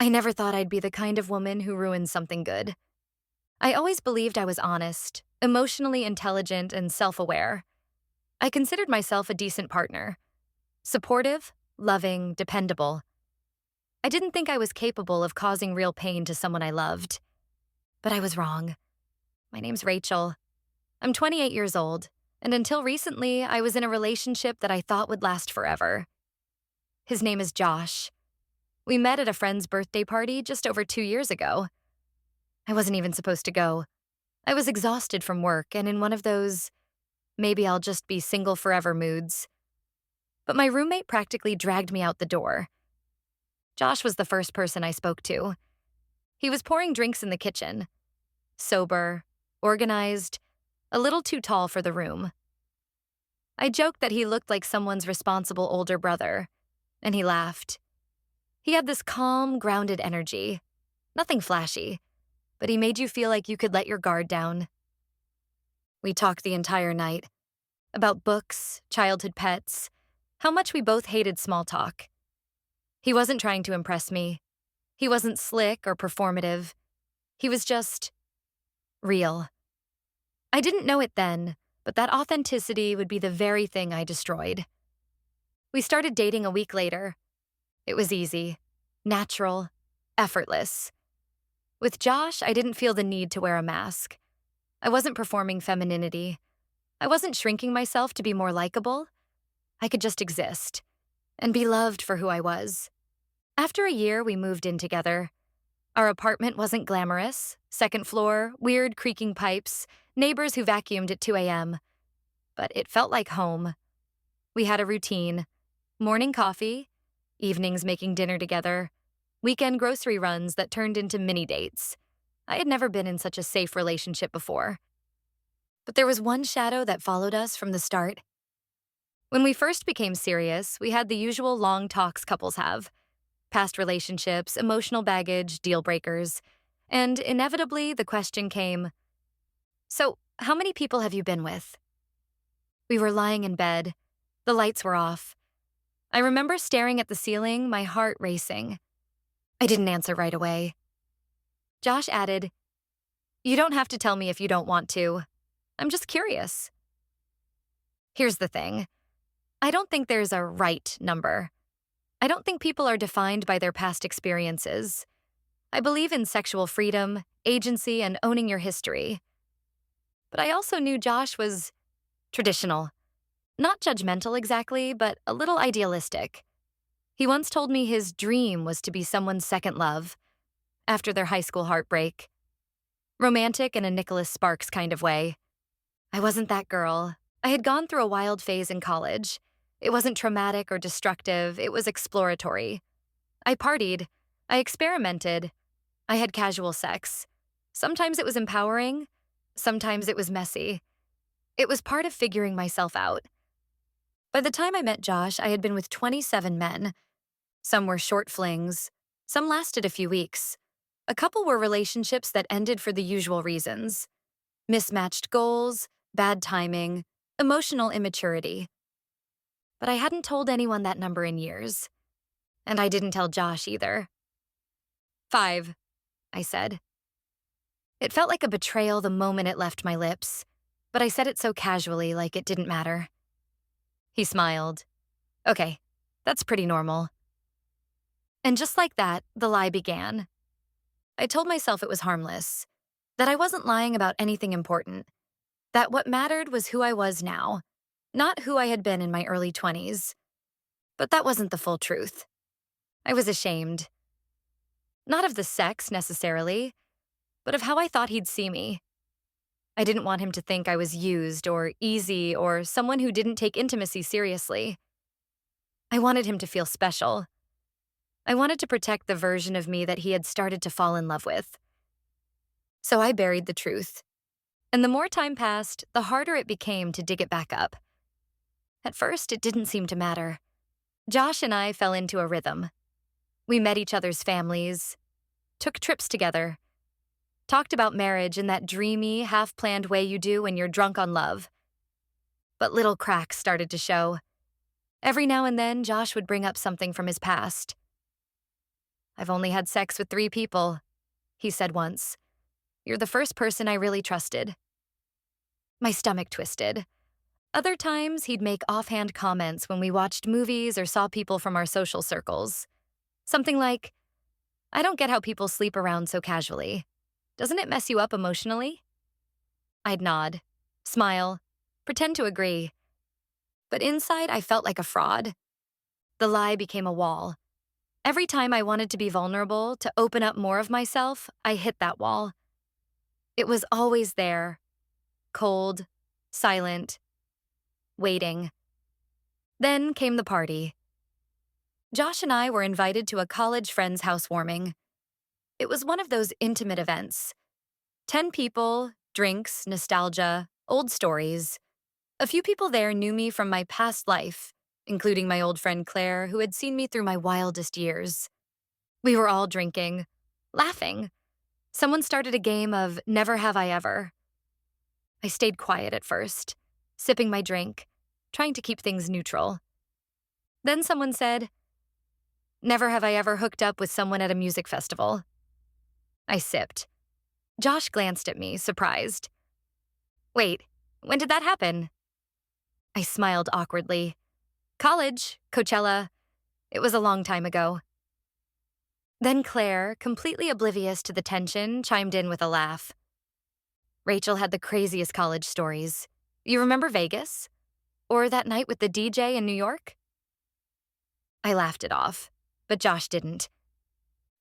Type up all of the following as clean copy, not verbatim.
I never thought I'd be the kind of woman who ruins something good. I always believed I was honest, emotionally intelligent, and self-aware. I considered myself a decent partner. Supportive, loving, dependable. I didn't think I was capable of causing real pain to someone I loved. But I was wrong. My name's Rachel. I'm 28 years old, and until recently, I was in a relationship that I thought would last forever. His name is Josh. We met at a friend's birthday party just over 2 years ago. I wasn't even supposed to go. I was exhausted from work and in one of those, maybe I'll just be single forever moods. But my roommate practically dragged me out the door. Josh was the first person I spoke to. He was pouring drinks in the kitchen. Sober, organized, a little too tall for the room. I joked that he looked like someone's responsible older brother, and he laughed. He had this calm, grounded energy. Nothing flashy, but he made you feel like you could let your guard down. We talked the entire night about books, childhood pets, how much we both hated small talk. He wasn't trying to impress me. He wasn't slick or performative. He was just real. I didn't know it then, but that authenticity would be the very thing I destroyed. We started dating a week later. It was easy, natural, effortless. With Josh, I didn't feel the need to wear a mask. I wasn't performing femininity. I wasn't shrinking myself to be more likable. I could just exist and be loved for who I was. After a year, we moved in together. Our apartment wasn't glamorous. Second floor, weird creaking pipes, neighbors who vacuumed at 2 a.m. But it felt like home. We had a routine. Morning coffee, evenings making dinner together, weekend grocery runs that turned into mini dates. I had never been in such a safe relationship before. But there was one shadow that followed us from the start. When we first became serious, we had the usual long talks couples have. Past relationships, emotional baggage, deal breakers. And inevitably, the question came, "So, how many people have you been with?" We were lying in bed. The lights were off. I remember staring at the ceiling, my heart racing. I didn't answer right away. Josh added, "You don't have to tell me if you don't want to. I'm just curious." Here's the thing. I don't think there's a right number. I don't think people are defined by their past experiences. I believe in sexual freedom, agency, and owning your history. But I also knew Josh was traditional. Not judgmental exactly, but a little idealistic. He once told me his dream was to be someone's second love, after their high school heartbreak. Romantic in a Nicholas Sparks kind of way. I wasn't that girl. I had gone through a wild phase in college. It wasn't traumatic or destructive, it was exploratory. I partied. I experimented. I had casual sex. Sometimes it was empowering. Sometimes it was messy. It was part of figuring myself out. By the time I met Josh, I had been with 27 men. Some were short flings. Some lasted a few weeks. A couple were relationships that ended for the usual reasons. Mismatched goals, bad timing, emotional immaturity. But I hadn't told anyone that number in years. And I didn't tell Josh either. 5, I said. It felt like a betrayal the moment it left my lips, but I said it so casually, like it didn't matter. He smiled. Okay, that's pretty normal. And just like that, the lie began. I told myself it was harmless, that I wasn't lying about anything important, that what mattered was who I was now, not who I had been in my early 20s. But that wasn't the full truth. I was ashamed. Not of the sex, necessarily, but of how I thought he'd see me. I didn't want him to think I was used or easy or someone who didn't take intimacy seriously. I wanted him to feel special. I wanted to protect the version of me that he had started to fall in love with. So I buried the truth. And the more time passed, the harder it became to dig it back up. At first, it didn't seem to matter. Josh and I fell into a rhythm. We met each other's families, took trips together, talked about marriage in that dreamy, half-planned way you do when you're drunk on love. But little cracks started to show. Every now and then, Josh would bring up something from his past. I've only had sex with 3 people, he said once. You're the first person I really trusted. My stomach twisted. Other times, he'd make offhand comments when we watched movies or saw people from our social circles. Something like, I don't get how people sleep around so casually. Doesn't it mess you up emotionally? I'd nod, smile, pretend to agree. But inside, I felt like a fraud. The lie became a wall. Every time I wanted to be vulnerable, to open up more of myself, I hit that wall. It was always there, cold, silent, waiting. Then came the party. Josh and I were invited to a college friend's housewarming. It was one of those intimate events. 10 people, drinks, nostalgia, old stories. A few people there knew me from my past life, including my old friend Claire, who had seen me through my wildest years. We were all drinking, laughing. Someone started a game of Never Have I Ever. I stayed quiet at first, sipping my drink, trying to keep things neutral. Then someone said, Never have I ever hooked up with someone at a music festival. I sipped. Josh glanced at me, surprised. Wait, when did that happen? I smiled awkwardly. College, Coachella. It was a long time ago. Then Claire, completely oblivious to the tension, chimed in with a laugh. Rachel had the craziest college stories. You remember Vegas? Or that night with the DJ in New York? I laughed it off, but Josh didn't.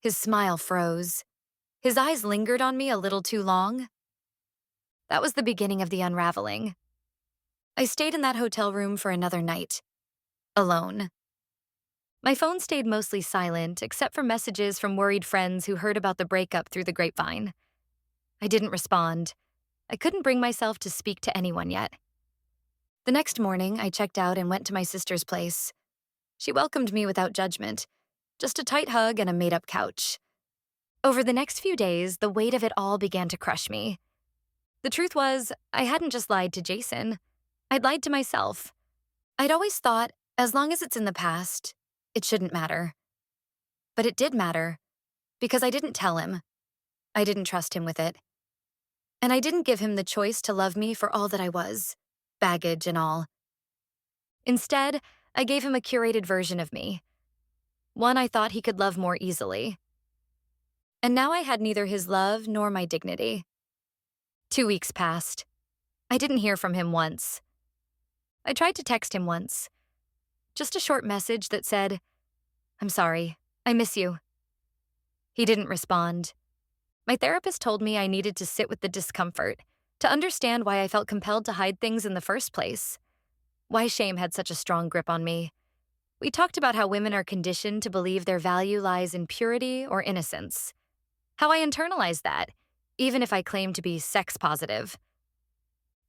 His smile froze. His eyes lingered on me a little too long. That was the beginning of the unraveling. I stayed in that hotel room for another night. Alone. My phone stayed mostly silent, except for messages from worried friends who heard about the breakup through the grapevine. I didn't respond. I couldn't bring myself to speak to anyone yet. The next morning, I checked out and went to my sister's place. She welcomed me without judgment, just a tight hug and a made-up couch. Over the next few days, the weight of it all began to crush me. The truth was, I hadn't just lied to Jason. I'd lied to myself. I'd always thought, as long as it's in the past, it shouldn't matter. But it did matter, because I didn't tell him. I didn't trust him with it. And I didn't give him the choice to love me for all that I was, baggage and all. Instead, I gave him a curated version of me, one I thought he could love more easily. And now I had neither his love nor my dignity. 2 weeks passed. I didn't hear from him once. I tried to text him once. Just a short message that said, I'm sorry, I miss you. He didn't respond. My therapist told me I needed to sit with the discomfort, to understand why I felt compelled to hide things in the first place, why shame had such a strong grip on me. We talked about how women are conditioned to believe their value lies in purity or innocence, how I internalized that, even if I claimed to be sex positive.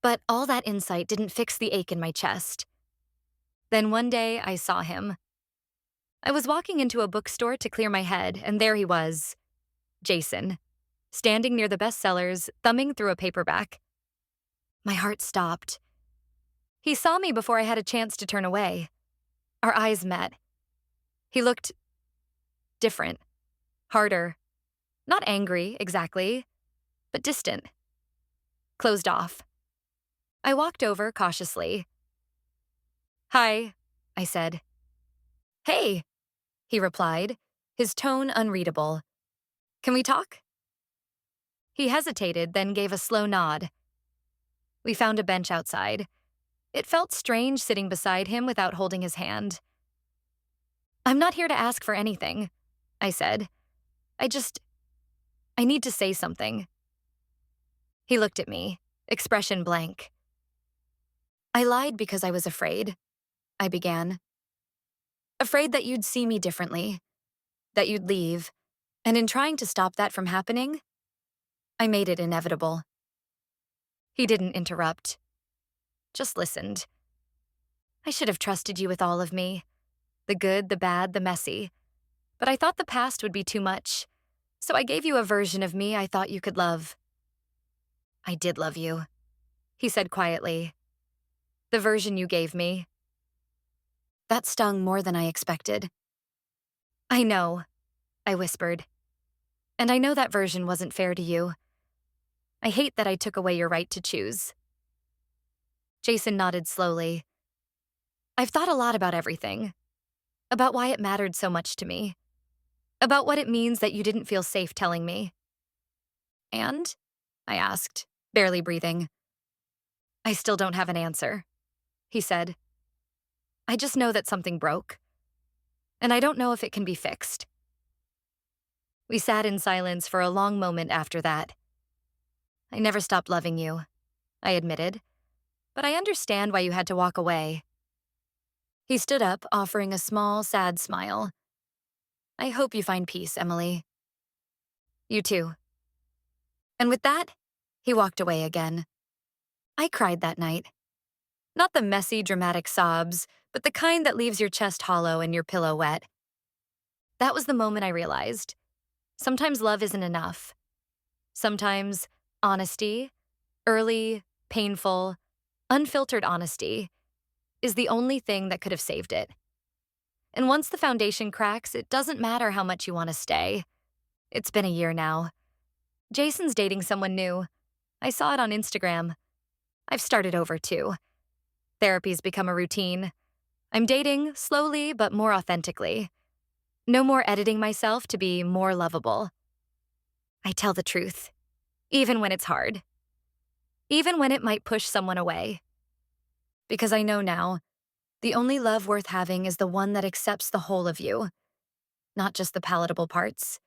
But all that insight didn't fix the ache in my chest. Then one day, I saw him. I was walking into a bookstore to clear my head, and there he was, Jason, standing near the bestsellers, thumbing through a paperback. My heart stopped. He saw me before I had a chance to turn away. Our eyes met. He looked different, harder, not angry, exactly, but distant, closed off. I walked over cautiously. Hi, I said. Hey, he replied, his tone unreadable. Can we talk? He hesitated, then gave a slow nod. We found a bench outside. It felt strange sitting beside him without holding his hand. I'm not here to ask for anything, I said. I need to say something. He looked at me, expression blank. I lied because I was afraid, I began. Afraid that you'd see me differently, that you'd leave, and in trying to stop that from happening, I made it inevitable. He didn't interrupt, just listened. I should have trusted you with all of me, the good, the bad, the messy, but I thought the past would be too much, so I gave you a version of me I thought you could love. I did love you, he said quietly. The version you gave me. That stung more than I expected. I know, I whispered. And I know that version wasn't fair to you. I hate that I took away your right to choose. Jason nodded slowly. I've thought a lot about everything. About why it mattered so much to me. About what it means that you didn't feel safe telling me. And? I asked, barely breathing. I still don't have an answer, he said. I just know that something broke. And I don't know if it can be fixed. We sat in silence for a long moment after that. I never stopped loving you, I admitted, but I understand why you had to walk away. He stood up, offering a small, sad smile. I hope you find peace, Emily. You too. And with that, he walked away again. I cried that night. Not the messy, dramatic sobs, but the kind that leaves your chest hollow and your pillow wet. That was the moment I realized. Sometimes love isn't enough. Sometimes honesty, early, painful, unfiltered honesty, is the only thing that could have saved it. And once the foundation cracks, it doesn't matter how much you want to stay. It's been a year now. Jason's dating someone new. I saw it on Instagram. I've started over too. Therapy's become a routine. I'm dating slowly but more authentically. No more editing myself to be more lovable. I tell the truth, even when it's hard. Even when it might push someone away. Because I know now, the only love worth having is the one that accepts the whole of you, not just the palatable parts.